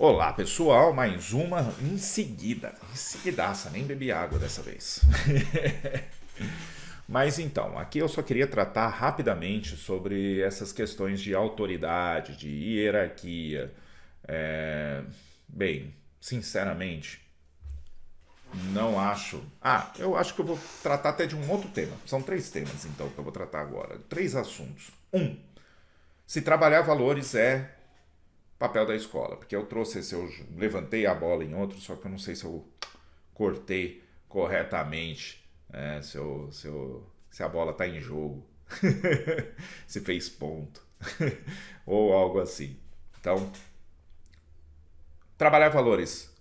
Olá pessoal, mais uma em seguida. Em seguidaça, nem bebi água dessa vez. Mas então, aqui eu só queria tratar rapidamente sobre essas questões de autoridade, de hierarquia. Bem, sinceramente, não acho. Eu acho que eu vou tratar até de um outro tema. São três temas então que eu vou tratar agora. Três assuntos. Se trabalhar valores é papel da escola, porque eu trouxe esse, eu levantei a bola em outro, só que eu não sei se eu cortei corretamente, se a bola está em jogo, se fez ponto, ou algo assim. Então, trabalhar valores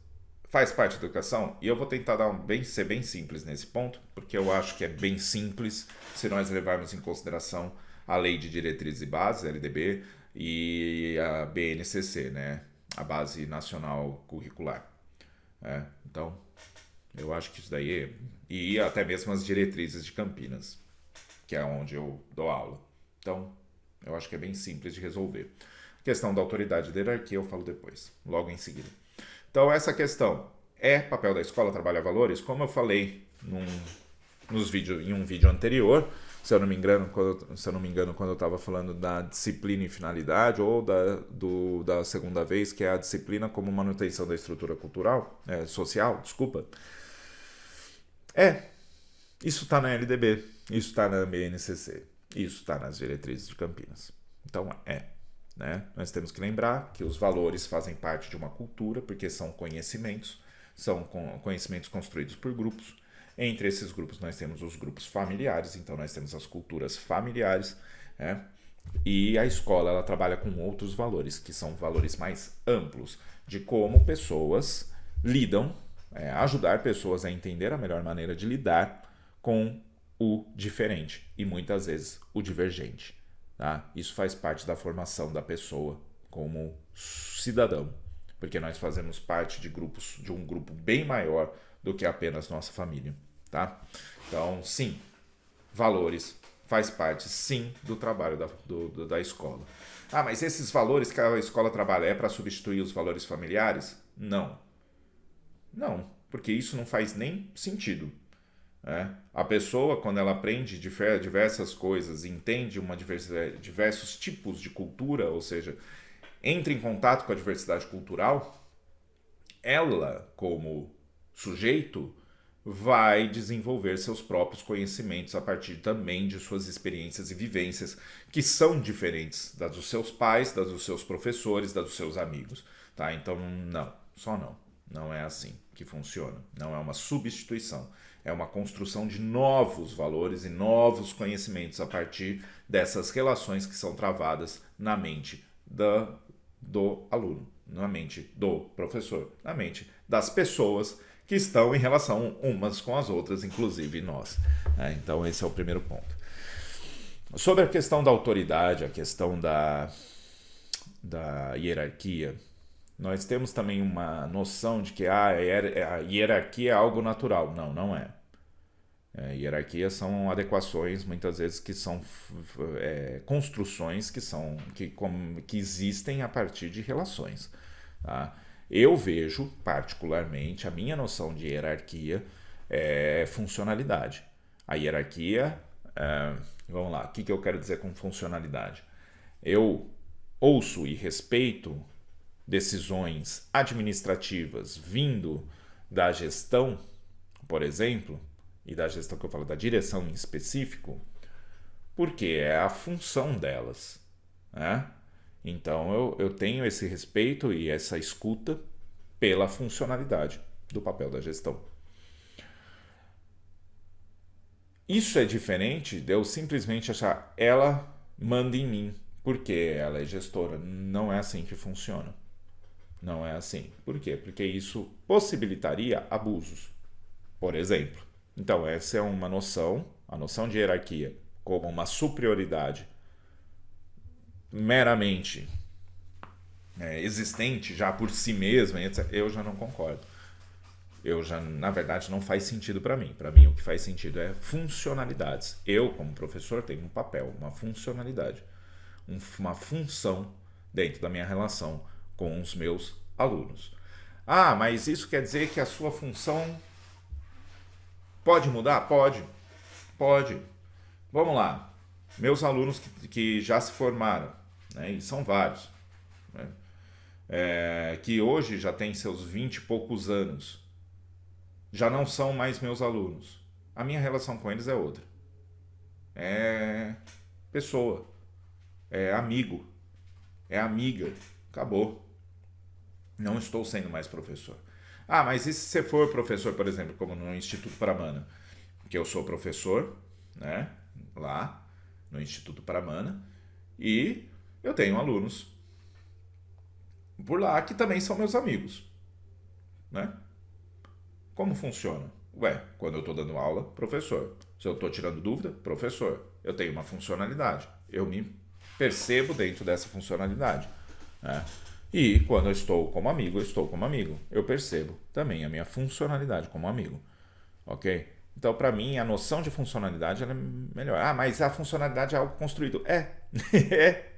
faz parte da educação e eu vou tentar ser bem simples nesse ponto, porque eu acho que é bem simples se nós levarmos em consideração a Lei de Diretrizes e Bases, LDB, e a BNCC, né? A Base Nacional Curricular. Então, eu acho que isso daí, e até mesmo as diretrizes de Campinas, que é onde eu dou aula. Então, eu acho que é bem simples de resolver. A questão da autoridade e da hierarquia eu falo depois, logo em seguida. Então, essa questão é papel da escola trabalhar valores? Como eu falei em um vídeo anterior, se eu não me engano, quando eu estava falando da disciplina e finalidade, ou da segunda vez, que é a disciplina como manutenção da estrutura social, desculpa. Isso está na LDB, isso está na BNCC, isso está nas diretrizes de Campinas. Então, né? Nós temos que lembrar que os valores fazem parte de uma cultura, porque são conhecimentos construídos por grupos. Entre esses grupos nós temos os grupos familiares, então nós temos as culturas familiares, né? E a escola ela trabalha com outros valores, que são valores mais amplos, de como pessoas lidam, ajudar pessoas a entender a melhor maneira de lidar com o diferente e muitas vezes o divergente. Tá? Isso faz parte da formação da pessoa como cidadão, porque nós fazemos parte de um grupo bem maior do que apenas nossa família, tá? Então, sim, valores faz parte, sim, do trabalho da escola. Mas esses valores que a escola trabalha é para substituir os valores familiares? Não. Não, porque isso não faz nem sentido. A pessoa, quando ela aprende diversas coisas, entende diversos tipos de cultura, ou seja, entra em contato com a diversidade cultural, ela, como sujeito, vai desenvolver seus próprios conhecimentos a partir também de suas experiências e vivências, que são diferentes das dos seus pais, das dos seus professores, das dos seus amigos. Tá? Então, não. Não é assim que funciona. Não é uma substituição. É uma construção de novos valores e novos conhecimentos a partir dessas relações que são travadas na mente do aluno, na mente do professor, na mente das pessoas que estão em relação umas com as outras, inclusive nós. Então esse é o primeiro ponto. Sobre a questão da autoridade, a questão da hierarquia, nós temos também uma noção de que a hierarquia é algo natural. Não é. Hierarquia são adequações, muitas vezes, que são construções que existem a partir de relações. Tá? Eu vejo, particularmente, a minha noção de hierarquia é funcionalidade. A hierarquia, vamos lá, o que eu quero dizer com funcionalidade? Eu ouço e respeito decisões administrativas vindo da gestão, por exemplo, e da gestão que eu falo, da direção em específico, porque é a função delas. Né? Então eu tenho esse respeito e essa escuta pela funcionalidade do papel da gestão. Isso é diferente de eu simplesmente achar ela manda em mim, porque ela é gestora. Não é assim que funciona. Não é assim. Por quê? Porque isso possibilitaria abusos. Por exemplo. Então, essa é uma noção, a noção de hierarquia como uma superioridade meramente existente já por si mesma, etc., eu já não concordo. Na verdade, não faz sentido para mim. Para mim, o que faz sentido é funcionalidades. Eu, como professor, tenho um papel, uma funcionalidade, uma função dentro da minha relação com os meus alunos. Ah, mas isso quer dizer que a sua função pode mudar? Pode, pode. Vamos lá. Meus alunos que já se formaram, né, e são vários, né, que hoje já têm seus 20 e poucos anos, já não são mais meus alunos. A minha relação com eles é outra. É pessoa, é amigo, é amiga. Acabou. Não estou sendo mais professor. Ah, mas e se você for professor, por exemplo, como no Instituto Pramana? Que eu sou professor, né? Lá no Instituto Pramana. E eu tenho alunos por lá que também são meus amigos, né? Como funciona? Ué, quando eu estou dando aula, professor. Se eu estou tirando dúvida, professor. Eu tenho uma funcionalidade. Eu me percebo dentro dessa funcionalidade, né? E quando eu estou como amigo, eu estou como amigo. Eu percebo também a minha funcionalidade como amigo. Ok? Então, para mim, a noção de funcionalidade ela é melhor. Ah, mas a funcionalidade é algo construído.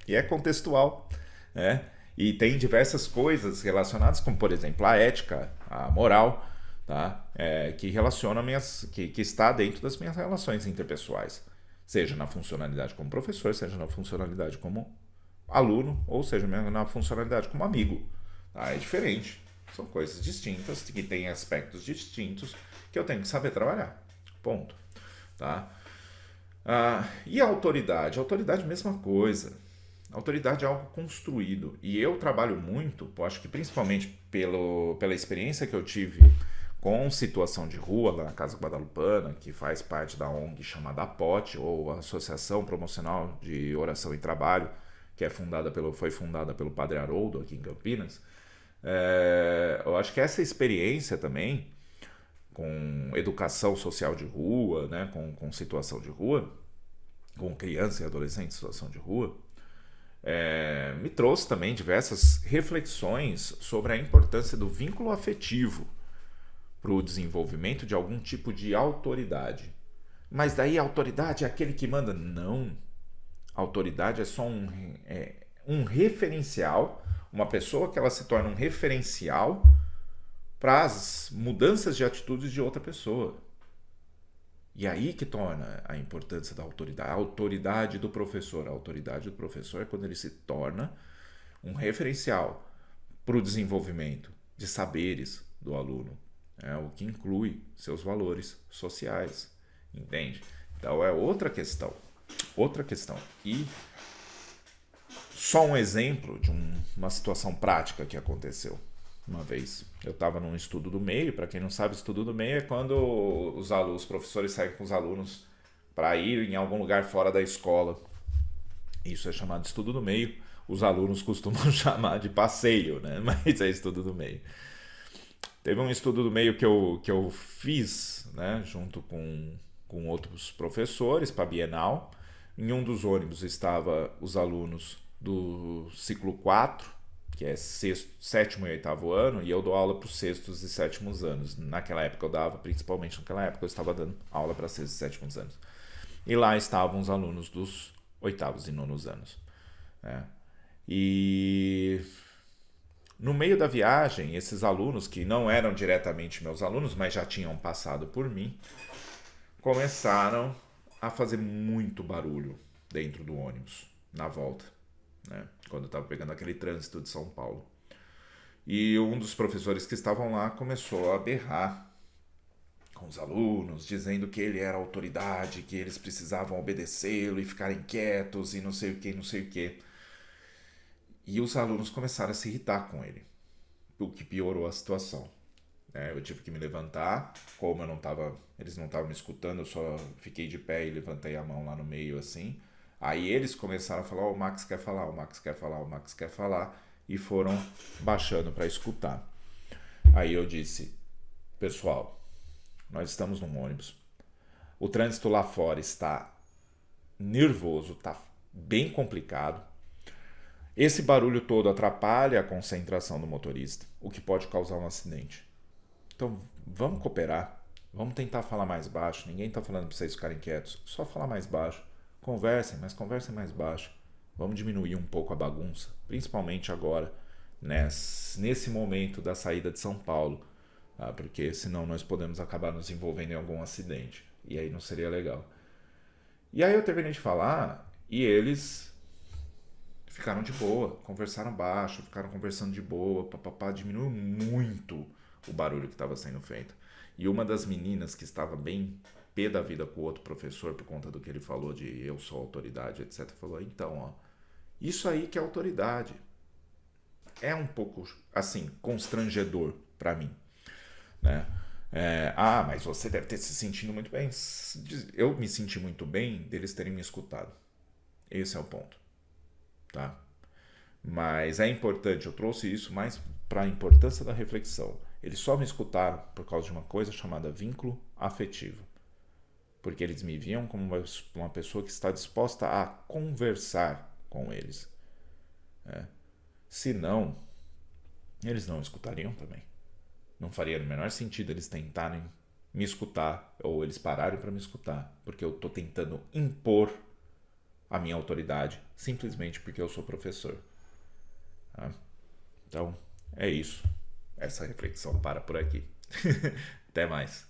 E é contextual, né? E tem diversas coisas relacionadas, como, por exemplo, a ética, a moral, tá? Que relaciona que está dentro das minhas relações interpessoais. Seja na funcionalidade como professor, seja na funcionalidade como aluno, ou seja, na funcionalidade como amigo. Tá? É diferente. São coisas distintas, que têm aspectos distintos que eu tenho que saber trabalhar. Ponto. Tá? E a autoridade? A autoridade, mesma coisa. A autoridade é algo construído. E eu trabalho muito, acho que principalmente pela experiência que eu tive com situação de rua lá na Casa Guadalupana, que faz parte da ONG chamada APOT, ou Associação Promocional de Oração e Trabalho, que foi fundada pelo Padre Haroldo aqui em Campinas. Eu acho que essa experiência também com educação social de rua, né, com situação de rua, com criança e adolescente em situação de rua, me trouxe também diversas reflexões sobre a importância do vínculo afetivo para o desenvolvimento de algum tipo de autoridade. Mas daí a autoridade é aquele que manda? Não. A autoridade é só um referencial, uma pessoa que ela se torna um referencial para as mudanças de atitudes de outra pessoa. E aí que torna a importância da autoridade. A autoridade do professor. A autoridade do professor é quando ele se torna um referencial para o desenvolvimento de saberes do aluno, o que inclui seus valores sociais. Entende? Então é outra questão. Outra questão. E só um exemplo de uma situação prática que aconteceu. Uma vez eu estava num estudo do meio. Para quem não sabe, estudo do meio é quando os professores saem com os alunos para ir em algum lugar fora da escola. Isso é chamado de estudo do meio. Os alunos costumam chamar de passeio, né? Mas é estudo do meio. Teve um estudo do meio que eu fiz, né, junto com outros professores para a Bienal. Em um dos ônibus estavam os alunos do ciclo 4, que é sétimo e oitavo ano, e eu dou aula para os sextos e sétimos anos. Naquela época principalmente naquela época, eu estava dando aula para sextos e sétimos anos. E lá estavam os alunos dos oitavos e nonos anos. E no meio da viagem, esses alunos, que não eram diretamente meus alunos, mas já tinham passado por mim, começaram a fazer muito barulho dentro do ônibus, na volta, né? Quando eu estava pegando aquele trânsito de São Paulo. E um dos professores que estavam lá começou a berrar com os alunos, dizendo que ele era autoridade, que eles precisavam obedecê-lo e ficarem quietos e não sei o que, não sei o que. E os alunos começaram a se irritar com ele, o que piorou a situação. Eu tive que me levantar, como eles não estavam me escutando, eu só fiquei de pé e levantei a mão lá no meio assim. Aí eles começaram a falar: o Max quer falar, o Max quer falar, o Max quer falar, e foram baixando para escutar. Aí eu disse: pessoal, nós estamos num ônibus, o trânsito lá fora está nervoso, está bem complicado. Esse barulho todo atrapalha a concentração do motorista, o que pode causar um acidente. Então, vamos cooperar, vamos tentar falar mais baixo. Ninguém está falando para vocês ficarem quietos, só falar mais baixo. Conversem, mas conversem mais baixo. Vamos diminuir um pouco a bagunça, principalmente agora, nesse momento da saída de São Paulo, tá? Porque senão nós podemos acabar nos envolvendo em algum acidente, e aí não seria legal. E aí eu terminei de falar e eles ficaram de boa, conversaram baixo, ficaram conversando de boa, papapá, diminuiu muito o barulho que estava sendo feito. E uma das meninas que estava bem pé da vida com o outro professor por conta do que ele falou de eu sou autoridade, etc, falou: então, ó, isso aí que é autoridade. É um pouco, assim, constrangedor para mim, né? Mas você deve ter se sentindo muito bem. Eu me senti muito bem deles terem me escutado. Esse é o ponto, tá? Mas é importante, eu trouxe isso mais para a importância da reflexão. Eles só me escutaram por causa de uma coisa chamada vínculo afetivo. Porque eles me viam como uma pessoa que está disposta a conversar com eles. Se não, eles não escutariam também. Não faria o menor sentido eles tentarem me escutar ou eles pararem para me escutar, porque eu estou tentando impor a minha autoridade simplesmente porque eu sou professor. Tá? Então, é isso. Essa reflexão para por aqui. Até mais.